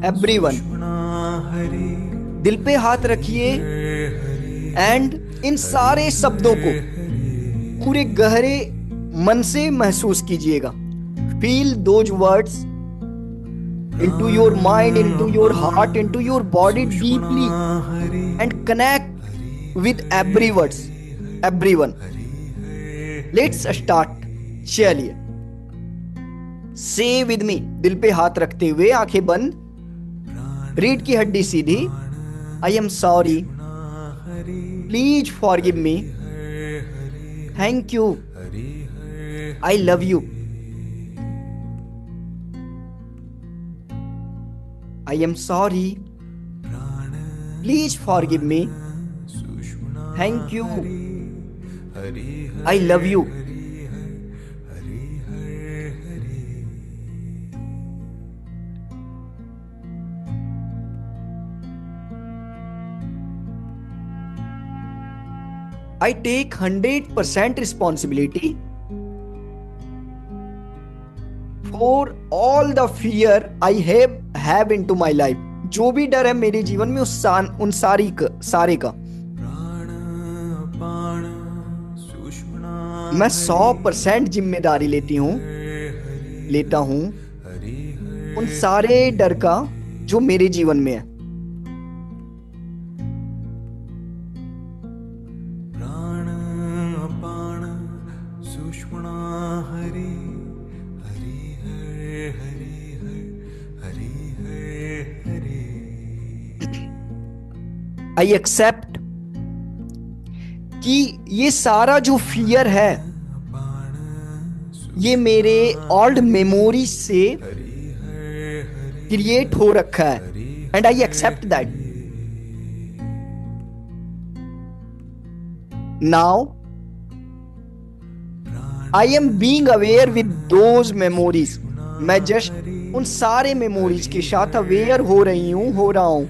Everyone. दिल पे हाथ रखिए एंड इन सारे शब्दों को पूरे गहरे मन से महसूस कीजिएगा। Feel those words into your mind, into your heart, into your body deeply and connect with every words, everyone. Let's start. चलिए, say with me, दिल पे हाथ रखते हुए आंखें बंद, रीढ़ की हड्डी सीधी। I am sorry, please forgive me, thank you, I love you, I am sorry, please forgive me, thank you, I love you. I take 100% responsibility for all the fear I have into my life. जो भी डर है मेरे जीवन में उन सारे का मैं 100% जिम्मेदारी लेता हूं उन सारे डर का जो मेरे जीवन में है। आई एक्सेप्ट कि ये सारा जो फियर है ये मेरे ओल्ड मेमोरी से क्रिएट हो रखा है and I accept that. Now I am being aware with those memories. मैं जस्ट उन सारे मेमोरीज के साथ अवेयर हो रहा हूं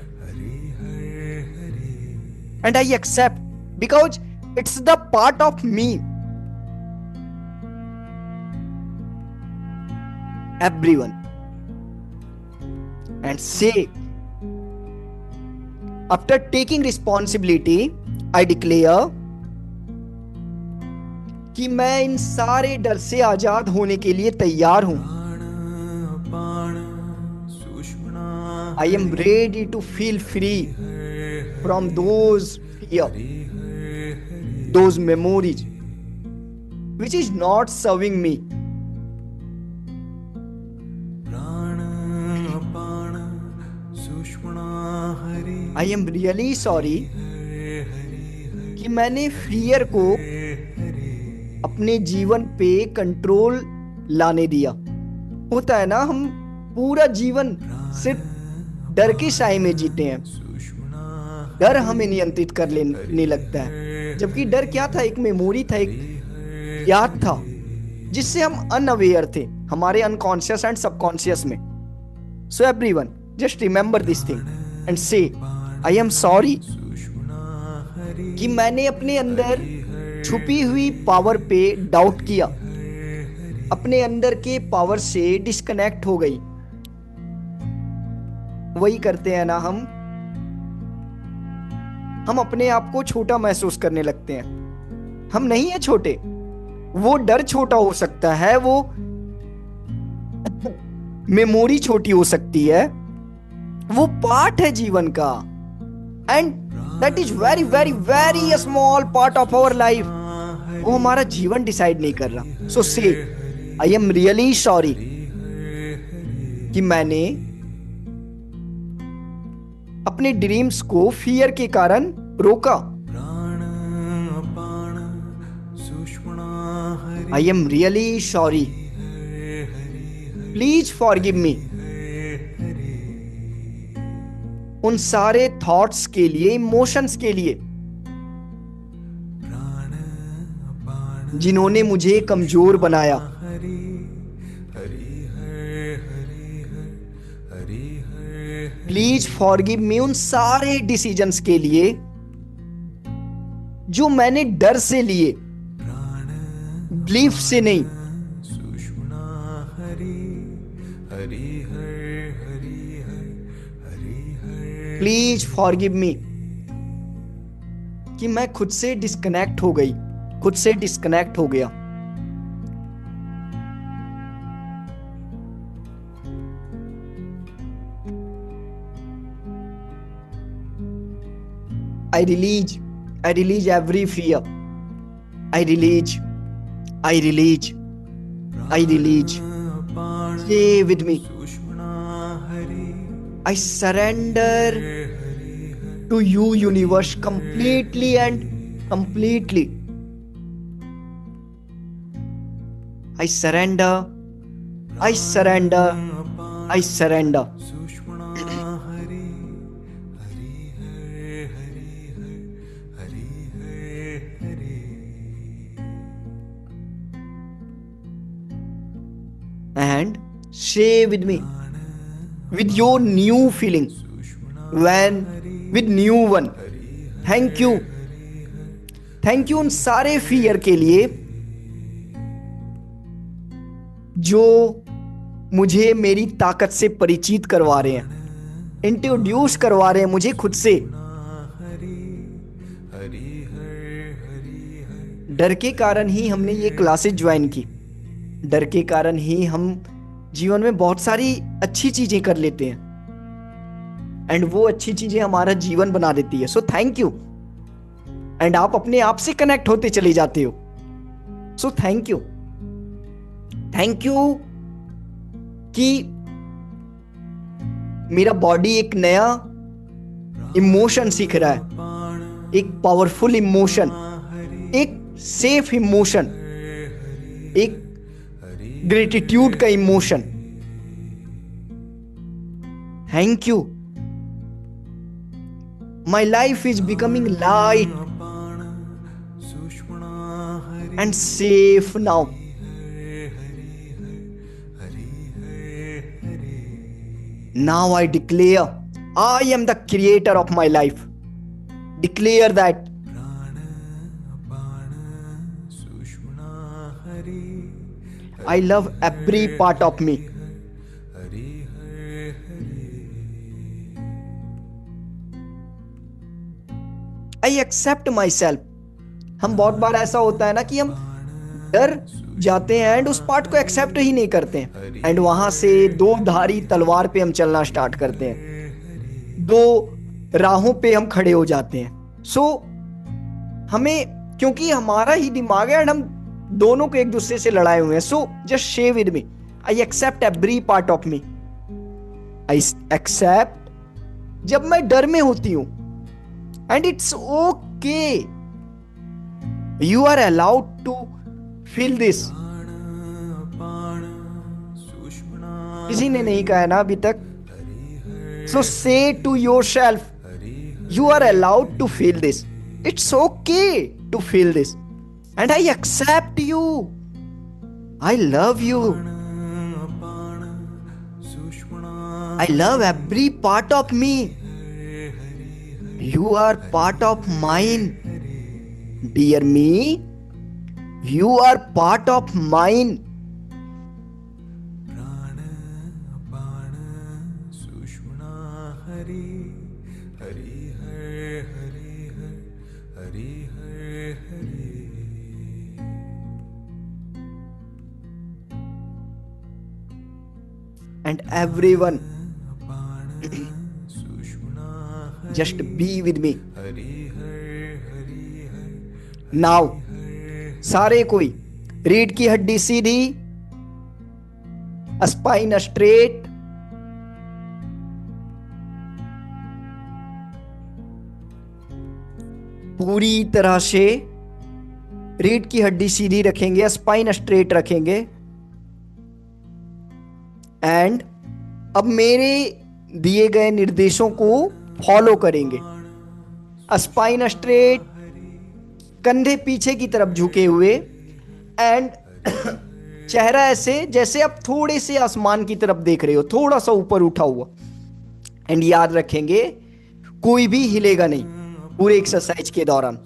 and I accept because it's the part of me. Everyone. And say, after taking responsibility, I declare कि मैं इन सारे डर से आजाद होने के लिए तैयार हूं। I am ready to feel free from those fear, those memories which is not serving me. I am really sorry कि मैंने फियर को अपने जीवन पे कंट्रोल लाने दिया। होता है ना, हम पूरा जीवन सिर्फ डर के साए में जीते हैं। डर हमें नियंत्रित कर लेने लगता है, जबकि डर क्या था? एक मेमोरी था, एक याद था जिससे हम अनअवेयर थे, हमारे अनकॉन्शियस एंड सबकॉन्शियस में। So everyone just remember this thing and से आई एम सॉरी कि मैंने अपने अंदर छुपी हुई पावर पे डाउट किया, अपने अंदर के पावर से डिस्कनेक्ट हो गई। वही करते हैं ना हम अपने आप को छोटा महसूस करने लगते हैं। हम नहीं है छोटे, वो डर छोटा हो सकता है, वो मेमोरी छोटी हो सकती है, वो पार्ट है जीवन का and that is very very very small part of our life. वो हमारा जीवन डिसाइड नहीं कर रहा। सो से आई एम रियली सॉरी कि मैंने अपने ड्रीम्स को फियर के कारण रोका। I am really sorry, please forgive me उन सारे थॉट्स के लिए, इमोशंस के लिए जिन्होंने मुझे कमजोर बनाया। प्लीज फॉरगिव मी उन सारे डिसीजंस के लिए जो मैंने डर से लिए, बिलीफ से नहीं। प्लीज फॉरगिव मी कि मैं खुद से डिस्कनेक्ट हो गई, खुद से डिस्कनेक्ट हो गया। I release every fear. I release. Stay with me. I surrender to you, universe, completely and completely. I surrender. And stay with me with your new feeling, with new one. Thank you उन सारे fear के लिए जो मुझे मेरी ताकत से परिचित करवा रहे हैं, इंट्रोड्यूस करवा रहे हैं मुझे खुद से। डर के कारण ही हमने ये क्लासेस ज्वाइन की, डर के कारण ही हम जीवन में बहुत सारी अच्छी चीजें कर लेते हैं एंड वो अच्छी चीजें हमारा जीवन बना देती है। So thank you. एंड आप अपने आप से कनेक्ट होते चले जाते हो। सो थैंक यू कि मेरा बॉडी एक नया इमोशन सीख रहा है, एक पावरफुल इमोशन, एक सेफ इमोशन, एक ग्रेटिट्यूड का emotion. Thank you. My life is becoming light and safe now. Now I declare I am the creator of my life. Declare that. I love every part of me. I accept myself. हम बहुत बार ऐसा होता है ना कि हम डर जाते हैं एंड उस पार्ट को एक्सेप्ट ही नहीं करते हैं एंड वहां से दो धारी तलवार पे हम चलना स्टार्ट करते हैं, दो राहों पे हम खड़े हो जाते हैं। सो हमें, क्योंकि हमारा ही दिमाग है एंड हम दोनों को एक दूसरे से लड़ाए हुए हैं। So just share with me, I accept every part of me. I accept जब मैं डर में होती हूं and it's okay, you are allowed to feel this. किसी ने नहीं कहा है ना अभी तक। So say to yourself, you are allowed to feel this, it's okay to feel this and I accept you, I love you, I love every part of me, you are part of mine, dear me, you are part of mine. And everyone just be with me now. सारे कोई, रीढ़ की हड्डी सीधी, spine straight, पूरी तरह से रीढ़ की हड्डी सीधी रखेंगे, स्पाइन स्ट्रेट रखेंगे एंड अब मेरे दिए गए निर्देशों को फॉलो करेंगे। स्पाइन स्ट्रेट, कंधे पीछे की तरफ झुके हुए एंड चेहरा ऐसे जैसे आप थोड़े से आसमान की तरफ देख रहे हो, थोड़ा सा ऊपर उठा हुआ। एंड याद रखेंगे कोई भी हिलेगा नहीं पूरे एक्सरसाइज के दौरान।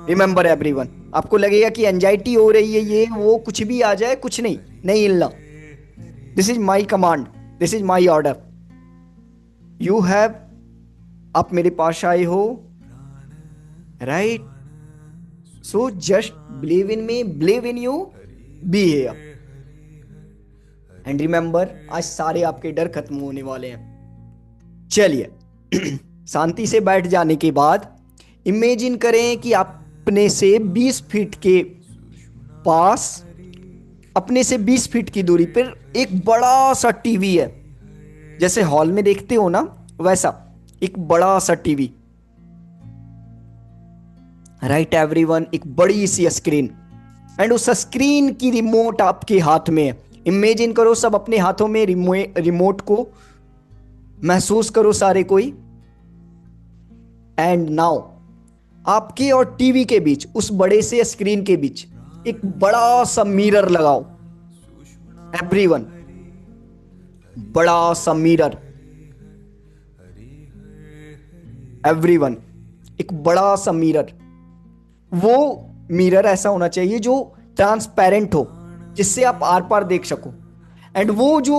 रिमेंबर एवरीवन, आपको लगेगा कि एंजाइटी हो रही है, ये वो कुछ भी आ जाए, कुछ नहीं हिलना। This is my command, this is my order. You have आप मेरे पास आए हो, right? So just believe in me, believe in you, be here and remember, आज सारे आपके डर खत्म होने वाले हैं। चलिए शांति से बैठ जाने के बाद इमेजिन करें कि अपने से 20 फीट के पास, अपने से 20 फीट की दूरी पर एक बड़ा सा टीवी है। जैसे हॉल में देखते हो ना, वैसा एक बड़ा सा टीवी, राइट एवरीवन, एक बड़ी सी स्क्रीन, एंड उस स्क्रीन की रिमोट आपके हाथ में है। इमेजिन करो सब अपने हाथों में रिमोट को महसूस करो सारे कोई। एंड नाउ आपके और टीवी के बीच, उस बड़े से स्क्रीन के बीच एक बड़ा सा मिरर लगाओ एवरीवन, बड़ा सा मिरर एवरीवन, एक बड़ा सा मिरर। वो मिरर ऐसा होना चाहिए जो ट्रांसपेरेंट हो, जिससे आप आर पार देख सको। एंड वो जो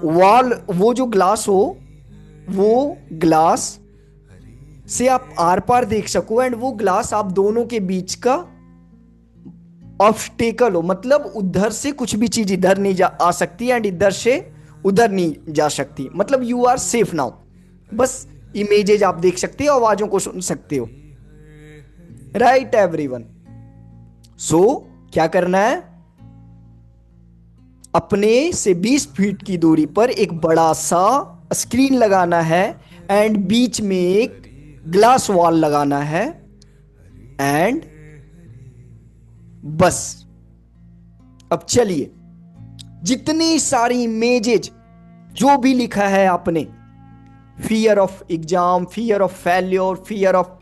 वॉल, वो जो ग्लास हो, वो ग्लास से आप आर पार देख सको। एंड वो ग्लास आप दोनों के बीच का ऑब्स्टेकल हो, मतलब उधर से कुछ भी चीज इधर नहीं आ सकती एंड इधर से उधर नहीं जा सकती। मतलब यू आर सेफ नाउ। बस इमेजेज आप देख सकते हो, आवाजों को सुन सकते हो, राइट एवरीवन। सो क्या करना है, अपने से 20 फीट की दूरी पर एक बड़ा सा स्क्रीन लगाना है एंड बीच में एक ग्लास वॉल लगाना है। एंड बस अब चलिए, जितनी सारी इमेजेज जो भी लिखा है आपने, fear of exam, fear of failure, fear of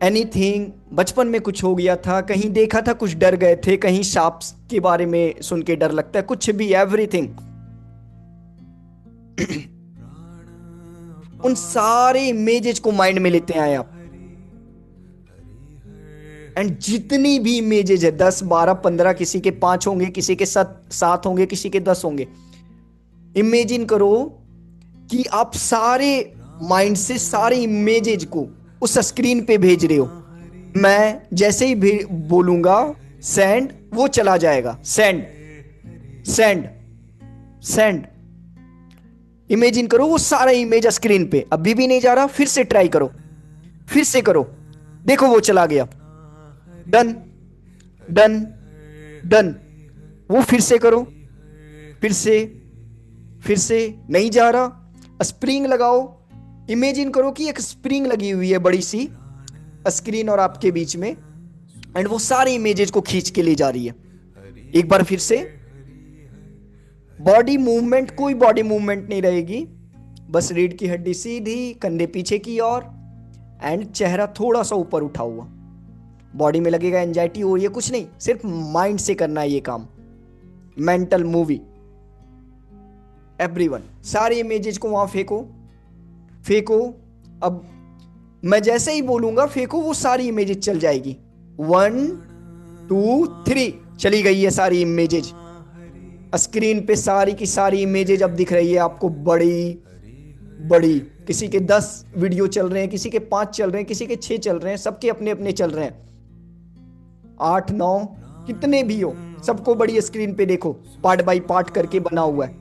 anything, बचपन में कुछ हो गया था, कहीं देखा था कुछ डर गए थे, कहीं सांप के बारे में सुन के डर लगता है, कुछ भी, एवरीथिंग, उन सारे इमेजेस को माइंड में लेते आए आप। एंड जितनी भी इमेजेस है, 10, 12, 15, किसी के 5 होंगे, किसी के 7 होंगे, किसी के 10 होंगे, इमेजिन करो कि आप सारे माइंड से सारे इमेजेस को उस स्क्रीन पे भेज रहे हो। मैं जैसे ही बोलूंगा सेंड, वो चला जाएगा, सेंड सेंड सेंड। इमेजिन करो वो सारा इमेज स्क्रीन पे, अभी भी नहीं जा रहा, फिर से ट्राई करो, फिर से करो, देखो वो चला गया, डन डन डन। वो फिर से करो, फिर से नहीं जा रहा, स्प्रिंग लगाओ। इमेजिन करो कि एक स्प्रिंग लगी हुई है बड़ी सी स्क्रीन और आपके बीच में, एंड वो सारे इमेजेस को खींच के ले जा रही है। एक बार फिर से बॉडी मूवमेंट, कोई बॉडी मूवमेंट नहीं रहेगी, बस रीढ़ की हड्डी सीधी, कंधे पीछे की ओर, एंड चेहरा थोड़ा सा ऊपर उठा हुआ। बॉडी में लगेगा एंजाइटी हो रही है, कुछ नहीं, सिर्फ माइंड से करना है ये काम, मेंटल मूवी। एवरीवन, सारे इमेजेस को वहां फेंको फेंको। अब मैं जैसे ही बोलूंगा फेंको, वो सारी इमेजेस चल जाएगी। 1 2 3, चली गई है सारी इमेजेज स्क्रीन पे, सारी की सारी इमेजेज अब दिख रही है आपको, बड़ी बड़ी। किसी के 10 वीडियो चल रहे हैं, किसी के 5 चल रहे हैं, किसी के 6 चल रहे हैं, सबके अपने अपने चल रहे हैं, 8 9 कितने भी हो, सबको बड़ी स्क्रीन पे देखो, पार्ट बाय पार्ट करके बना हुआ है।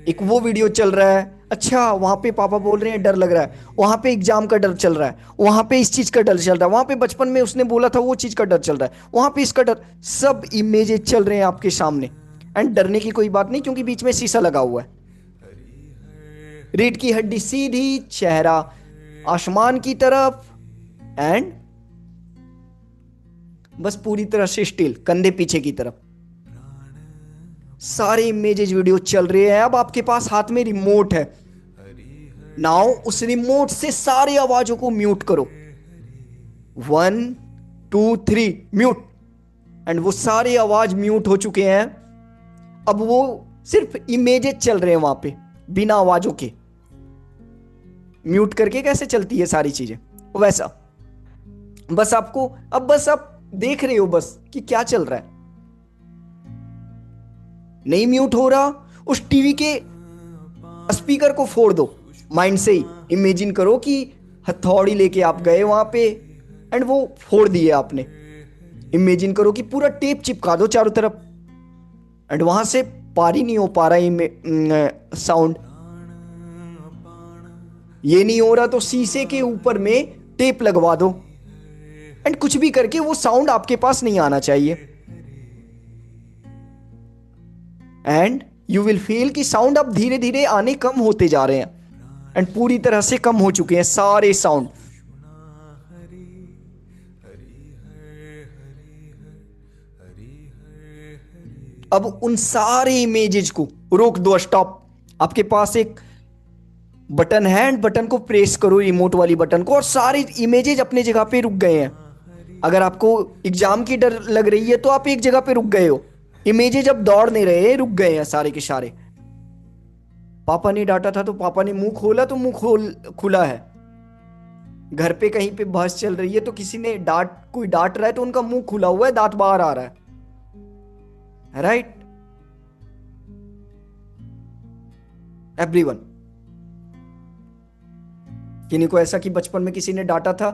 एक वो वीडियो चल रहा है, अच्छा वहां पे पापा बोल रहे हैं डर लग रहा है, वहां पे एग्जाम का डर चल रहा है, वहां पे इस चीज का डर चल रहा है, वहां पे बचपन में उसने बोला था वो चीज का डर चल रहा है, वहां पे इसका डर, सब इमेजेस चल रहे हैं आपके सामने। एंड डरने की कोई बात नहीं, क्योंकि बीच में शीशा लगा हुआ है। रीढ़ की हड्डी सीधी, चेहरा आसमान की तरफ, एंड बस पूरी तरह से स्टिल, कंधे पीछे की तरफ। सारे इमेजेस वीडियो चल रहे हैं। अब आपके पास हाथ में रिमोट है, नाउ उस रिमोट से सारी आवाजों को म्यूट करो। 1 2 3 म्यूट, एंड वो सारे आवाज म्यूट हो चुके हैं। अब वो सिर्फ इमेजेस चल रहे हैं वहां पे, बिना आवाजों के। म्यूट करके कैसे चलती है सारी चीजें, वैसा। बस आपको, अब बस आप देख रहे हो बस कि क्या चल रहा है। नहीं म्यूट हो रहा, उस टीवी के स्पीकर को फोड़ दो, माइंड से ही इमेजिन करो कि हथौड़ी लेके आप गए वहां पे एंड वो फोड़ दिए आपने। इमेजिन करो कि पूरा टेप चिपका दो चारों तरफ एंड वहां से पार ही नहीं हो पा रहा साउंड। ये नहीं हो रहा तो शीशे के ऊपर में टेप लगवा दो एंड कुछ भी करके वो साउंड आपके पास नहीं आना चाहिए। एंड यू विल फील कि साउंड अब धीरे धीरे आने कम होते जा रहे हैं एंड पूरी तरह से कम हो चुके हैं सारे साउंड। अब उन सारे इमेजेस को रोक दो, स्टॉप। आपके पास एक बटन है एंड बटन को प्रेस करो, रिमोट वाली बटन को, और सारे इमेजेस अपने जगह पे रुक गए हैं। अगर आपको एग्जाम की डर लग रही है तो आप एक जगह पे रुक गए हो। इमेजेस अब दौड़ नहीं रहे, रुक गए हैं सारे के सारे। पापा ने डांटा था तो पापा ने मुंह खोला तो खुला है। घर पे कहीं पे बहस चल रही है तो किसी ने कोई डांट रहा है तो उनका मुंह खुला हुआ है, दांत बाहर आ रहा है, राइट एवरीवन। किन्हीं को ऐसा कि बचपन में किसी ने डांटा था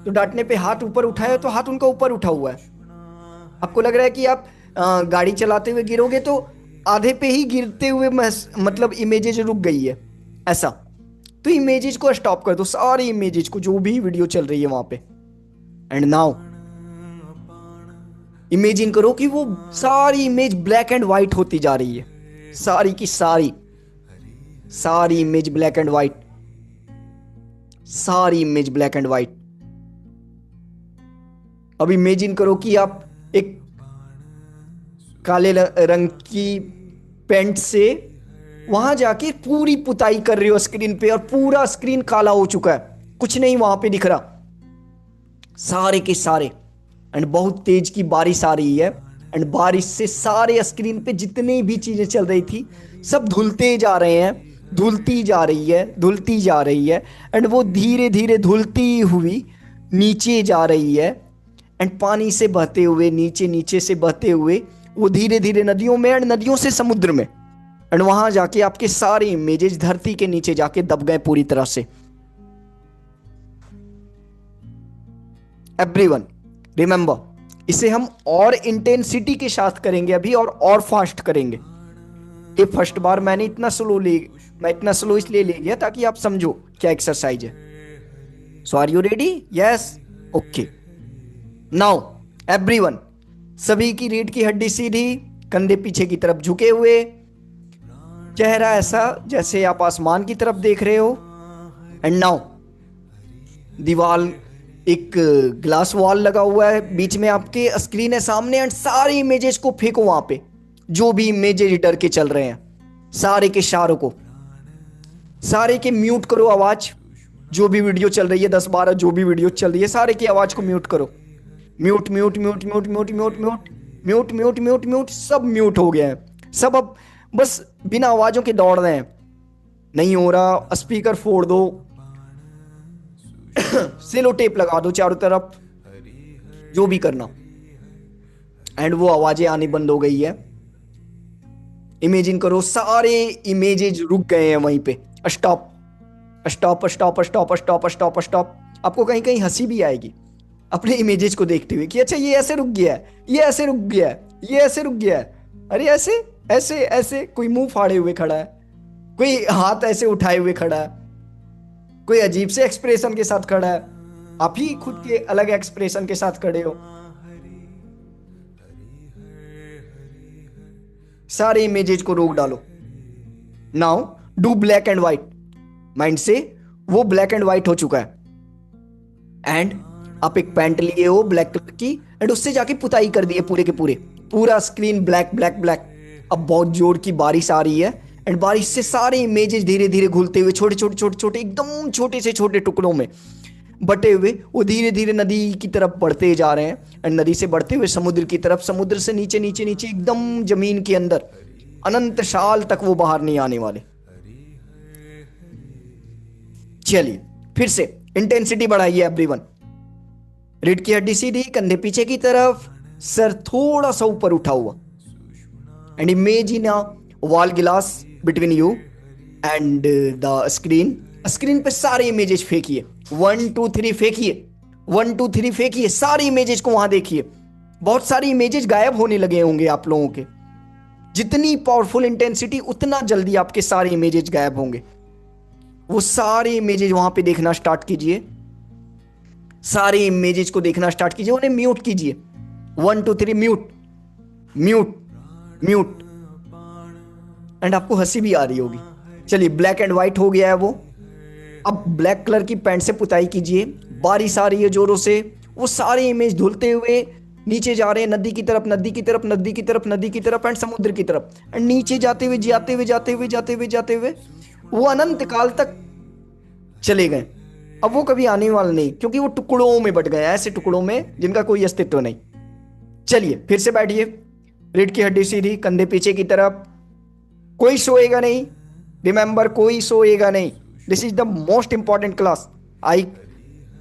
तो डांटने पे हाथ ऊपर उठाया तो हाथ उनका ऊपर उठा हुआ है। आपको लग रहा है कि आप गाड़ी चलाते हुए गिरोगे तो आधे पे ही गिरते हुए मतलब इमेजेज रुक गई है ऐसा। तो इमेजेज को स्टॉप कर दो, सारी इमेजेज को, जो भी वीडियो चल रही है वहां पे। एंड नाउ इमेजिन करो कि वो सारी इमेज ब्लैक एंड व्हाइट होती जा रही है, सारी की सारी इमेज ब्लैक एंड व्हाइट, सारी इमेज ब्लैक एंड व्हाइट। अब इमेजिन करो कि आप एक काले रंग की पेंट से वहां जाके पूरी पुताई कर रहे हो स्क्रीन पे और पूरा स्क्रीन काला हो चुका है, कुछ नहीं वहां पे दिख रहा, सारे के सारे। एंड बहुत तेज की बारिश आ रही है एंड बारिश से सारे स्क्रीन पे जितनी भी चीजें चल रही थी सब धुलते जा रहे हैं, धुलती जा रही है, धुलती जा रही है। एंड वो धीरे धीरे धुलती हुई नीचे जा रही है एंड पानी से बहते हुए, नीचे से बहते हुए वो धीरे धीरे नदियों में एंड नदियों से समुद्र में। एंड वहां जाके आपके सारे इमेजेस धरती के नीचे जाके दब गए पूरी तरह से। एवरीवन रिमेंबर, इसे हम और इंटेंसिटी के साथ करेंगे अभी और फास्ट करेंगे। ये फर्स्ट बार मैं इतना स्लो इसलिए ले लिया ताकि आप समझो क्या एक्सरसाइज है। So are you ready? Yes, okay. Now everyone, सभी की रीढ़ की हड्डी सीधी, कंधे पीछे की तरफ झुके हुए, चेहरा ऐसा जैसे आप आसमान की तरफ देख रहे हो। एंड नाउ दीवार, एक ग्लास वॉल लगा हुआ है, बीच में आपके स्क्रीन है सामने एंड सारे इमेजेस को फेंको वहां पे, जो भी इमेजेस डर के चल रहे हैं सारे के सारों को, सारे के म्यूट करो आवाज। जो भी वीडियो चल रही है 10-12 जो भी वीडियो चल रही है सारे की आवाज को म्यूट करो। Mute mute mute mute mute mute mute mute mute mute mute सब म्यूट हो गया है। सब अब बस बिना आवाजों के दौड़ रहे हैं। नहीं हो रहा, स्पीकर फोड़ दो, सेलो टेप लगा दो चारों तरफ, जो भी करना। एंड वो आवाजें आनी बंद हो गई है। इमेजिन करो सारे इमेजेस रुक गए हैं वहीं पे। Stop stop stop stop stop stop stop. आपको कहीं कहीं हंसी भी आएगी अपने इमेजेस को देखते हुए कि अच्छा ये ऐसे रुक गया है, ये ऐसे रुक गया है, ये ऐसे रुक गया है, अरे ऐसे ऐसे ऐसे। कोई मुंह फाड़े हुए खड़ा है, कोई हाथ ऐसे उठाए हुए खड़ा है, कोई अजीब से एक्सप्रेशन के साथ खड़ा है, आप ही खुद के अलग एक्सप्रेशन के साथ खड़े हो। सारे इमेजेस को रोक डालो। Now do black and white. Mind से वो ब्लैक एंड व्हाइट हो चुका है एंड आप एक पैंट लिए हो ब्लैक कलर की एंड उससे जाके पुताई कर दिए पूरे के पूरे, पूरा स्क्रीन ब्लैक ब्लैक ब्लैक। अब बहुत जोर की बारिश आ रही है एंड बारिश से सारे इमेजेस धीरे धीरे घुलते हुए छोटे छोटे छोटे छोटे एकदम छोटे से छोटे टुकड़ों में बटे हुए वो धीरे धीरे नदी की तरफ बढ़ते जा रहे हैं एंड नदी से बढ़ते हुए समुद्र की तरफ, समुद्र से नीचे नीचे नीचे एकदम जमीन के अंदर अनंत साल तक वो बाहर नहीं आने वाले। चलिए फिर से इंटेंसिटी बढ़ाइए एवरीवन। रीढ़ की हड्डी सीधी, कंधे पीछे की तरफ, सर थोड़ा सा ऊपर उठा हुआ and imagine a wall glass between you and the screen, screen पे सारे इमेजेस फेंकिए, 1 2 3 फेंकिए, 1 2 3 फेंकिए, सारी इमेजेस को वहां देखिए। बहुत सारी इमेजेस गायब होने लगे होंगे आप लोगों के। जितनी पावरफुल इंटेंसिटी उतना जल्दी आपके सारे इमेजेस गायब होंगे। वो सारे इमेजेस वहां पे देखना स्टार्ट कीजिए, सारे इमेजेस को देखना स्टार्ट कीजिए, उन्हें म्यूट कीजिए। 1 2 3 म्यूट, म्यूट, म्यूट। एंड आपको हंसी भी आ रही होगी। चलिए, ब्लैक एंड व्हाइट हो गया है वो। अब ब्लैक कलर की पेंट से पुताई कीजिए। बारिश आ रही है जोरों से, वो सारे इमेज धुलते हुए नीचे जा रहे हैं, नदी की तरफ, नदी की तरफ, नदी की तरफ, नदी की तरफ एंड समुद्र की तरफ। एंड नीचे जाते हुए, जाते हुए, जाते हुए, जाते हुए, जाते हुए वो अनंत काल तक चले गए। अब वो कभी आने वाला नहीं, क्योंकि वो टुकड़ों में बट गए, ऐसे टुकड़ों में जिनका कोई अस्तित्व नहीं। चलिए फिर से बैठिए, रीढ़ की हड्डी सीधी, कंधे पीछे की तरफ। कोई सोएगा नहीं, रिमेंबर, कोई सोएगा नहीं। This is the most important class, I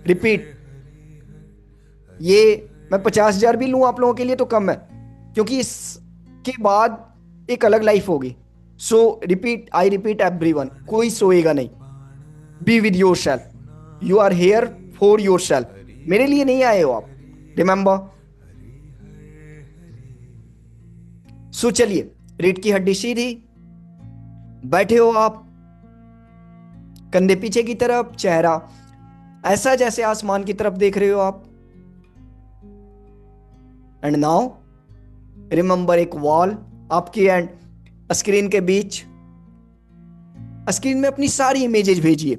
repeat. ये मैं 50,000 भी लूं आप लोगों के लिए तो कम है, क्योंकि इसके बाद एक अलग लाइफ होगी। So repeat, I repeat everyone, कोई सोएगा नहीं। Be with yourself, you are here for yourself, मेरे लिए नहीं आए हो आप, रिमेंबर। सो चलिए, रीढ़ की हड्डी सीधी, बैठे हो आप, कंधे पीछे की तरफ, चेहरा ऐसा जैसे आसमान की तरफ देख रहे हो आप। एंड नाउ रिमेंबर, एक वॉल आपकी एंड स्क्रीन के बीच। स्क्रीन में अपनी सारी इमेजेस भेजिए,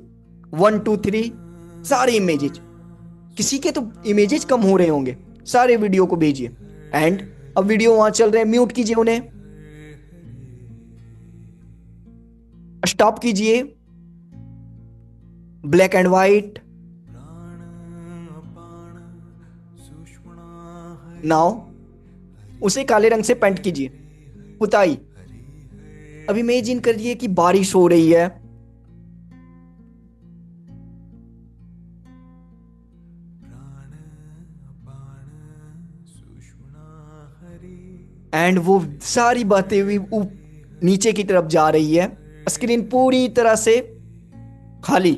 1 2 3 सारे इमेजेस। किसी के तो इमेजेस कम हो रहे होंगे, सारे वीडियो को भेजिए। एंड अब वीडियो वहां चल रहे हैं, म्यूट कीजिए उन्हें, स्टॉप कीजिए। Black and white. नाउ उसे काले रंग से पेंट कीजिए, पुताई। अब इमेजिन करिए कि बारिश हो रही है, एंड वो सारी बहती हुई नीचे की तरफ जा रही है। स्क्रीन पूरी तरह से खाली,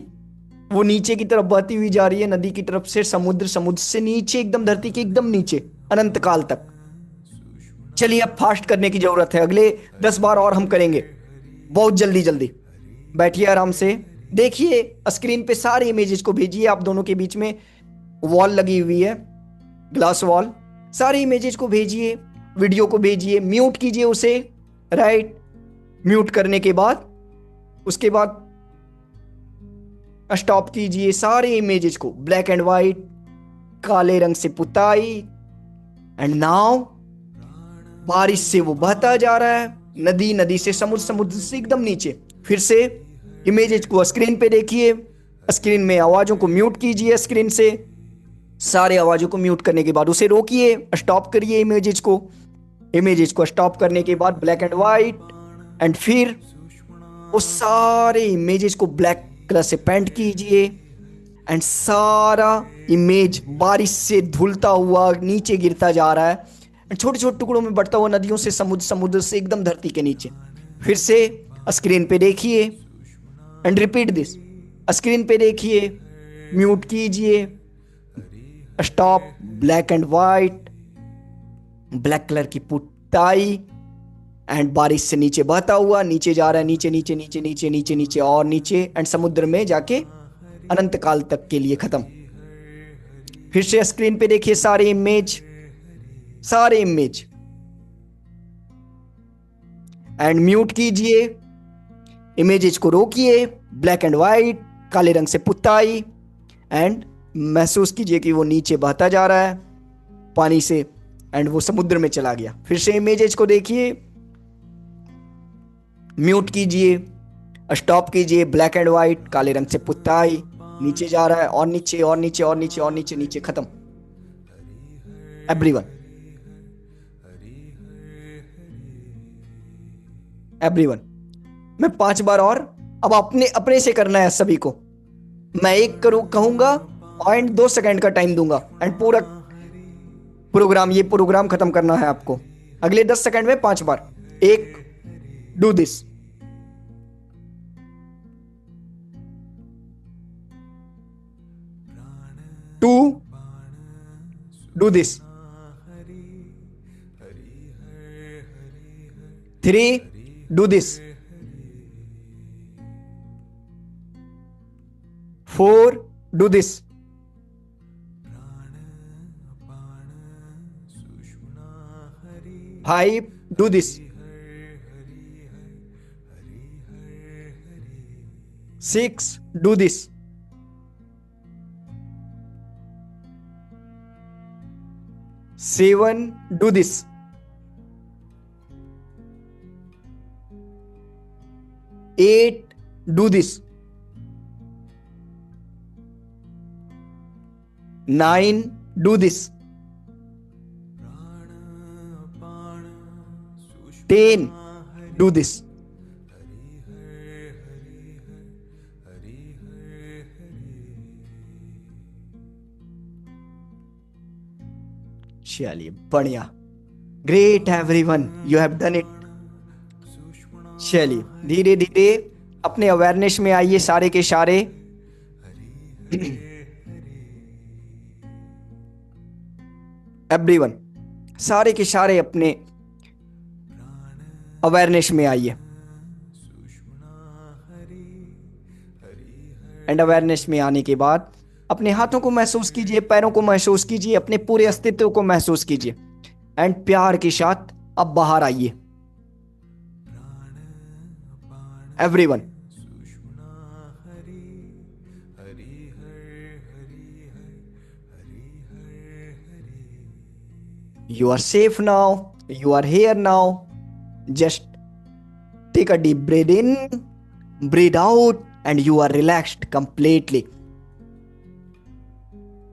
वो नीचे की तरफ बहती हुई जा रही है, नदी की तरफ से समुद्र, समुद्र से नीचे एकदम, धरती के एकदम नीचे, अनंत काल तक। चलिए, अब फास्ट करने की जरूरत है, अगले 10 बार और हम करेंगे, बहुत जल्दी जल्दी। बैठिए आराम से, देखिए स्क्रीन पे सारे इमेजेस को भेजिए। आप दोनों के बीच में वॉल लगी हुई है, ग्लास वॉल। सारे इमेजेस को भेजिए, वीडियो को भेजिए, म्यूट कीजिए उसे, राइट। म्यूट करने के बाद उसके बाद स्टॉप कीजिए सारे इमेजेस को, ब्लैक एंड व्हाइट, काले रंग से पुताई। एंड नाउ बारिश से वो बहता जा रहा है, नदी, नदी से समुद्र, समुद्र से एकदम नीचे। फिर से इमेजेस को स्क्रीन पे देखिए, स्क्रीन में आवाजों को म्यूट कीजिए, स्क्रीन से सारे आवाजों को म्यूट करने के बाद उसे रोकिए, स्टॉप करिए इमेजेस को। इमेजेस को स्टॉप करने के बाद ब्लैक एंड व्हाइट, एंड फिर वो सारे इमेजेस को ब्लैक कलर से पेंट कीजिए। एंड सारा इमेज बारिश से धुलता हुआ नीचे गिरता जा रहा है, छोटे छोटे टुकड़ों में बढ़ता हुआ, नदियों से समुद्र, समुद्र से एकदम धरती के नीचे। फिर से स्क्रीन पे देखिए एंड रिपीट दिस, स्क्रीन पे देखिए, म्यूट कीजिए, stop, black and white, black colour की पुताई, एंड बारिश से नीचे बहता हुआ, नीचे जा रहा है, नीचे नीचे नीचे नीचे नीचे नीचे और नीचे, एंड समुद्र में जाके अनंत काल तक के लिए खत्म। फिर से स्क्रीन पे देखिए सारे इमेज, सारे इमेज, एंड म्यूट कीजिए, इमेजेस को रोकिए, ब्लैक एंड व्हाइट, काले रंग से पुताई, एंड महसूस कीजिए कि वो नीचे बहता जा रहा है पानी से, एंड वो समुद्र में चला गया। फिर से इमेजेस को देखिए, म्यूट कीजिए, स्टॉप कीजिए, ब्लैक एंड व्हाइट, काले रंग से पुताई, नीचे जा रहा है और नीचे और नीचे और नीचे और नीचे, नीचे खत्म। एवरीवन, एवरीवन, मैं 5 बार और, अब अपने अपने से करना है सभी को। मैं एक कहूंगा एंड 2 सेकंड का टाइम दूंगा, एंड पूरा प्रोग्राम, ये प्रोग्राम खत्म करना है आपको अगले 10 सेकंड में 5 बार। 1, do this, 2, do this. 3, do this. 4, do this. 5, do this. 6, do this. 7, do this. 8, do this. 9, do this. 10, do this. चलिए बढ़िया, great everyone, you have done it. चलिए धीरे धीरे अपने अवेयरनेस में आइए सारे के सारे। एवरीवन, सारे के सारे अपने अवेयरनेस में आइए। एंड अवेयरनेस में आने के बाद अपने हाथों को महसूस कीजिए, पैरों को महसूस कीजिए, अपने पूरे अस्तित्व को महसूस कीजिए। एंड प्यार के साथ अब बाहर आइए everyone. You are safe now, you are here now. Just take a deep breath in, breathe out, and you are relaxed completely.